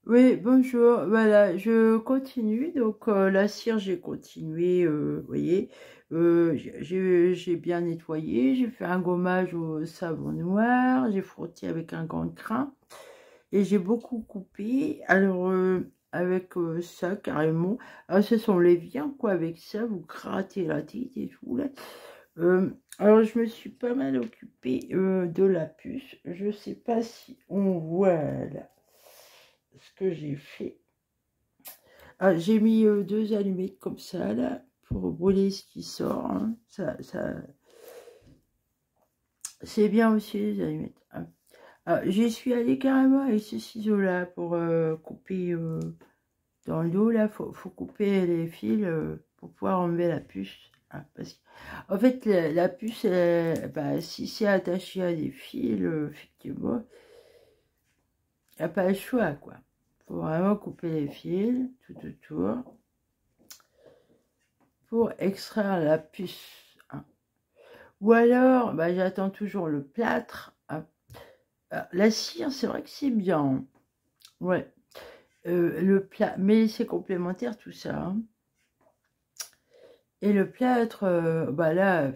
Oui, bonjour. Voilà, je continue. Donc, la cire, j'ai continué, vous voyez. J'ai bien nettoyé. J'ai fait un gommage au savon noir. J'ai frotté avec un grand crin. Et j'ai beaucoup coupé. Alors, avec ça, carrément. Alors, ce sont les viands, quoi. Avec ça, vous grattez la tête et tout, là. Alors, je me suis pas mal occupée de la puce. Je sais pas si on voit là ce que j'ai fait. Ah, j'ai mis deux allumettes comme ça, là, pour brûler ce qui sort. Hein. C'est bien aussi, les allumettes. Hein. Ah, j'y suis allée carrément avec ce ciseau-là pour couper dans l'eau. Là, faut couper les fils pour pouvoir enlever la puce. Hein, parce que, en fait, la puce, bah, si c'est attaché à des fils, effectivement, il n'y a pas le choix, quoi. Faut vraiment couper les fils tout autour pour extraire la puce. Hein. Ou alors, bah, j'attends toujours le plâtre. Hein. La cire, c'est vrai que c'est bien. Hein. Ouais. Le plat, mais c'est complémentaire tout ça. Hein. Et le plâtre, bah là,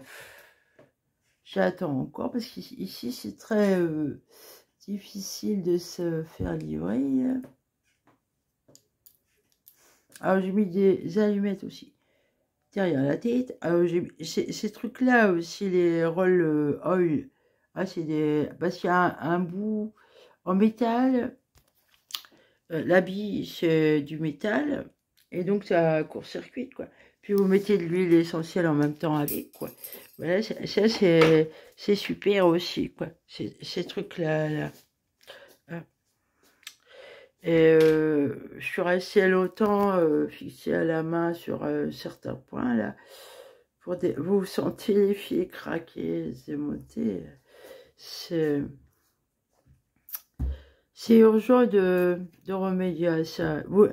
j'attends encore parce qu'ici c'est très difficile de se faire livrer. Là. Alors j'ai mis des allumettes aussi derrière la tête. Alors j'ai ces trucs-là aussi, les roll oil. Ah, c'est des. Parce qu'il y a un bout en métal. La bille, c'est du métal. Et donc, ça court-circuite, quoi. Puis, vous mettez de l'huile essentielle en même temps avec, quoi. Voilà, ça, c'est super aussi, quoi. Ces trucs-là, là. Hein. Et je suis restée longtemps fixée à la main sur certains points, là. Vous sentez les fils craquer, se démonter. C'est urgent de remédier à ça. Moi,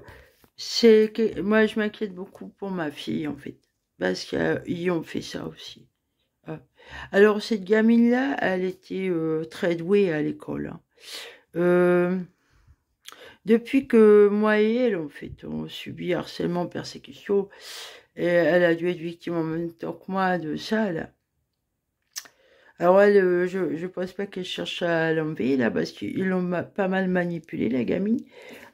je m'inquiète beaucoup pour ma fille, en fait, parce qu'ils ont fait ça aussi. Ah. Alors, cette gamine-là, elle était très douée à l'école. Hein. Euh, Depuis que moi et elle, en fait, on subit harcèlement, persécution, et elle a dû être victime en même temps que moi de ça, là. Alors, elle, je pense pas qu'elle cherche à l'enlever, là, parce qu'ils l'ont pas mal manipulée, la gamine.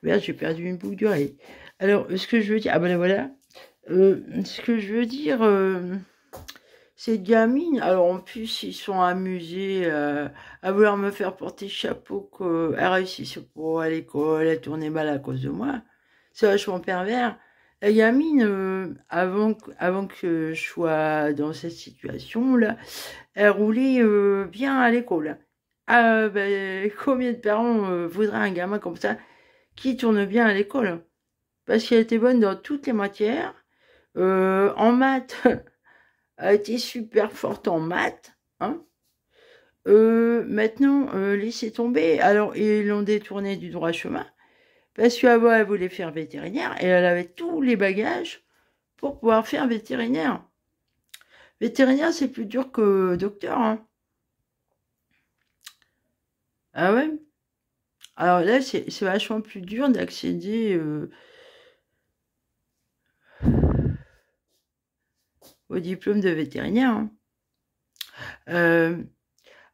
Merde, j'ai perdu une boucle d'oreille. Alors, ce que je veux dire... Ah ben voilà. Ce que je veux dire, cette gamine, alors en plus, ils sont amusés à vouloir me faire porter chapeau qu'elle réussisse pas à l'école, elle tournait mal à cause de moi. C'est vachement pervers. La gamine, avant que je sois dans cette situation-là, elle roulait bien à l'école. Ah, ben, combien de parents voudraient un gamin comme ça qui tourne bien à l'école? Parce qu'elle était bonne dans toutes les matières. En maths, elle a été super forte en maths. Hein. Maintenant, laissez tomber. Alors, ils l'ont détournée du droit chemin. Parce qu'avant, elle voulait faire vétérinaire et elle avait tous les bagages pour pouvoir faire vétérinaire. Vétérinaire, c'est plus dur que docteur. Hein. Ah ouais? Alors là, c'est vachement plus dur d'accéder au diplôme de vétérinaire. Hein. Euh,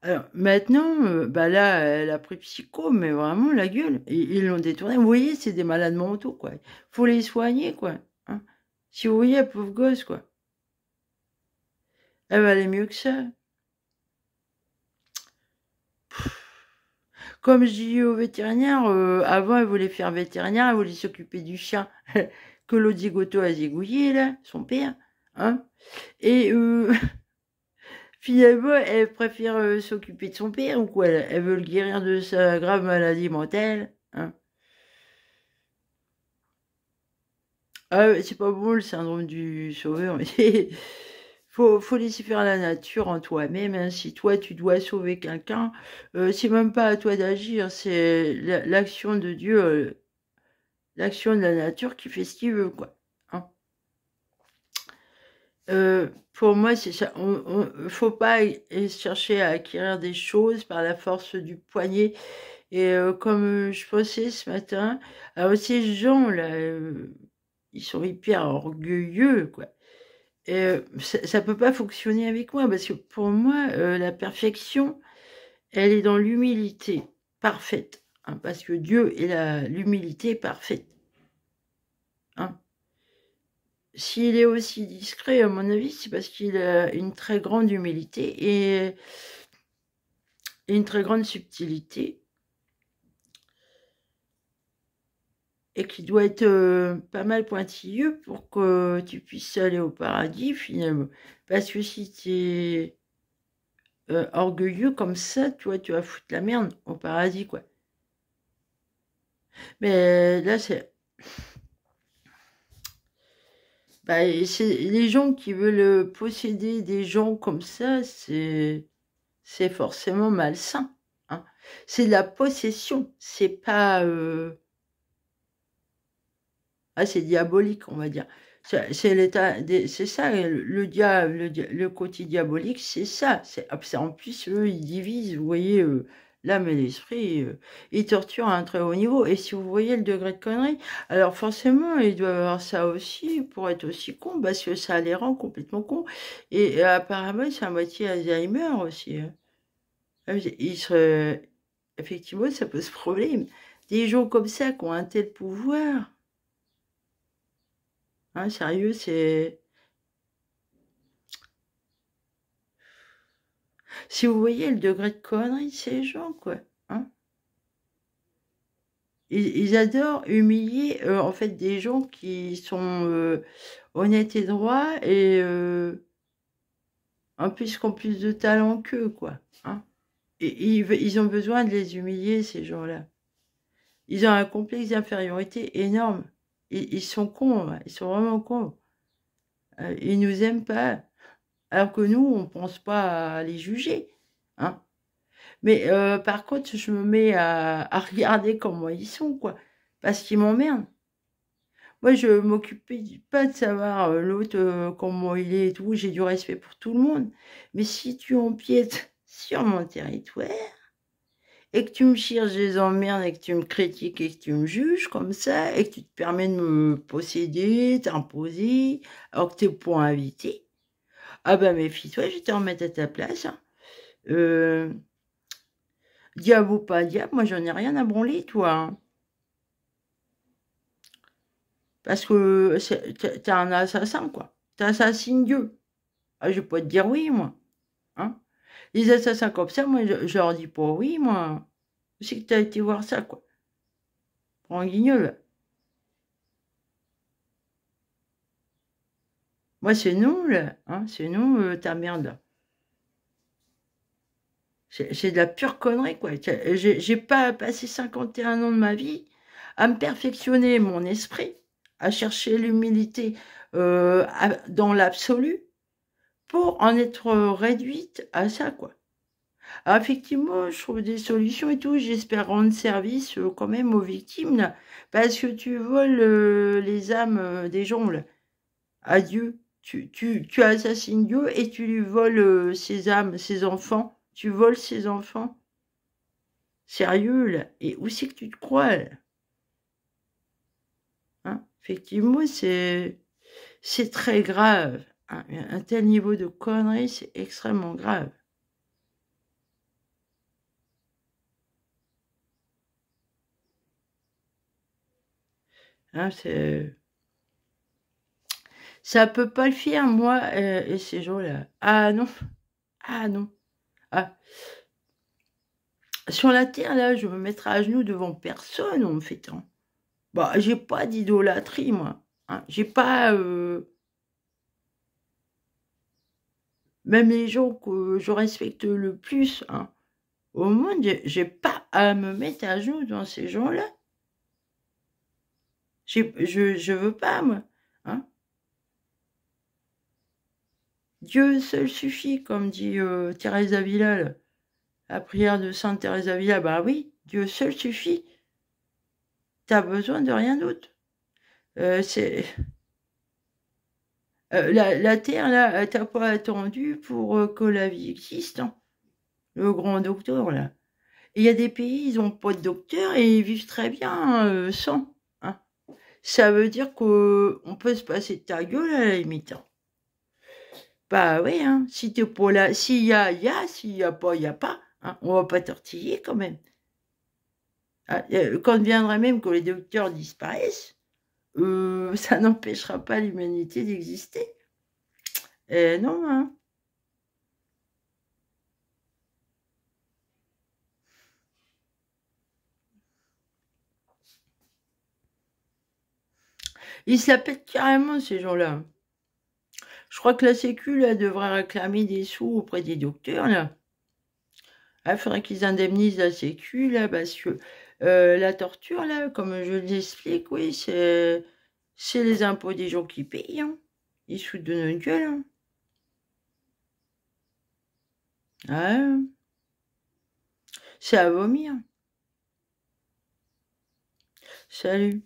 Alors maintenant, bah là, elle a pris psycho, mais vraiment la gueule. Ils l'ont détournée. Vous voyez, c'est des malades mentaux, quoi. Faut les soigner, quoi. Hein. Si vous voyez la pauvre gosse, quoi. Elle va aller mieux que ça. Comme je dis au vétérinaire, avant, elle voulait faire vétérinaire, elle voulait s'occuper du chien que l'autre zigoto a zigouillé, là, son père. Hein. Et finalement, elle préfère s'occuper de son père ou quoi? Elle veut le guérir de sa grave maladie mentale. Hein. Ah, c'est pas bon le syndrome du sauveur. Faut laisser faire la nature en toi-même. Hein. Si toi tu dois sauver quelqu'un, c'est même pas à toi d'agir, c'est l'action de Dieu, l'action de la nature qui fait ce qu'il veut, quoi. Hein. Pour moi, c'est ça. Faut pas chercher à acquérir des choses par la force du poignet Et comme je pensais ce matin, alors ces gens-là, ils sont hyper orgueilleux, quoi. Et ça peut pas fonctionner avec moi, parce que pour moi, la perfection, elle est dans l'humilité parfaite, hein, parce que Dieu est l'humilité parfaite. Hein. S'il est aussi discret, à mon avis, c'est parce qu'il a une très grande humilité et une très grande subtilité, et qui doit être pas mal pointilleux pour que tu puisses aller au paradis, finalement. Parce que si tu es orgueilleux comme ça, toi, tu vas foutre la merde au paradis, quoi. Mais là, c'est les gens qui veulent posséder des gens comme ça, c'est forcément malsain. Hein. C'est de la possession, c'est pas... Ah, c'est diabolique, on va dire. C'est l'état, c'est ça, le diable, le côté diabolique, c'est ça. En plus, eux, ils divisent, vous voyez, l'âme et l'esprit, ils torturent à un très haut niveau. Et si vous voyez le degré de connerie, alors forcément, ils doivent avoir ça aussi pour être aussi cons, parce que ça les rend complètement cons. Et apparemment, c'est à moitié Alzheimer aussi. Hein. Ils seraient, effectivement, ça pose problème. Des gens comme ça qui ont un tel pouvoir. Hein, sérieux, c'est... Si vous voyez le degré de connerie de ces gens, quoi. Hein, ils adorent humilier, en fait, des gens qui sont honnêtes et droits et en plus qui ont plus de talent qu'eux, quoi. Hein. Et ils ont besoin de les humilier, ces gens-là. Ils ont un complexe d'infériorité énorme. Ils sont cons, ouais, ils sont vraiment cons. Ils nous aiment pas. Alors que nous, on pense pas à les juger. Hein. Mais par contre, je me mets à regarder comment ils sont, quoi. Parce qu'ils m'emmerdent. Moi, je m'occupais pas de savoir l'autre, comment il est et tout. J'ai du respect pour tout le monde. Mais si tu empiètes sur mon territoire et que tu me cherches des emmerdes et que tu me critiques et que tu me juges comme ça et que tu te permets de me posséder, t'imposer, alors que t'es point invité, ah ben méfie-toi, je vais te remettre à ta place. Hein. Euh, Diable ou pas diable, moi j'en ai rien à branler, toi. Hein. Parce que t'es un assassin, quoi. T'assassines Dieu. Ah, je vais pas te dire oui, moi. Hein. Les assassins comme ça, moi, je leur dis pas oui, moi. C'est que t'as été voir ça, quoi. Prends un guignol. Moi, c'est non, là. Hein. C'est non, ta merde, là. C'est de la pure connerie, quoi. J'ai pas passé 51 ans de ma vie à me perfectionner mon esprit, à chercher l'humilité dans l'absolu, pour en être réduite à ça, quoi. Alors, effectivement, je trouve des solutions et tout. J'espère rendre service quand même aux victimes, là, parce que tu voles les âmes des gens, là, à Dieu. Tu assassines Dieu et tu lui voles ses âmes, ses enfants. Tu voles ses enfants. Sérieux, là. Et où c'est que tu te crois, là? Hein. Effectivement, c'est très grave. Hein. Un tel niveau de connerie, c'est extrêmement grave. Hein, ça peut pas le faire, moi, et ces gens-là. Ah non, ah non. Ah. Sur la terre, là, je me mettrai à genoux devant personne, en fait. Hein. Bah, j'ai pas d'idolâtrie, moi. Hein. J'ai pas... même les gens que je respecte le plus, hein, au monde, j'ai pas à me mettre à genoux devant ces gens-là. Je veux pas, moi. Hein. Dieu seul suffit, comme dit Thérèse d'Avila, là. La prière de Sainte Thérèse d'Avila. Bah oui, Dieu seul suffit. T'as besoin de rien d'autre. C'est la Terre, là, t'as pas attendu pour que la vie existe. Hein. Le grand docteur, là. Il y a des pays, ils n'ont pas de docteur et ils vivent très bien sans. Hein. Ça veut dire qu'on peut se passer de ta gueule à la limite. Hein. Bah oui, hein. Si t'es pas là, s'il y a, il y a, s'il y a pas, il y a pas. Hein. On va pas tortiller quand même. Ah, quand viendra même que les docteurs disparaissent, ça n'empêchera pas l'humanité d'exister. Non, hein. Ils se la pètent carrément, ces gens-là. Je crois que la Sécu, là, devrait réclamer des sous auprès des docteurs, là. Il faudrait qu'ils indemnisent la Sécu, là, parce que la torture, là, comme je l'explique, oui, c'est les impôts des gens qui payent. Hein. Ils se foutent de notre gueule. Hein. Ouais, c'est à vomir. Salut.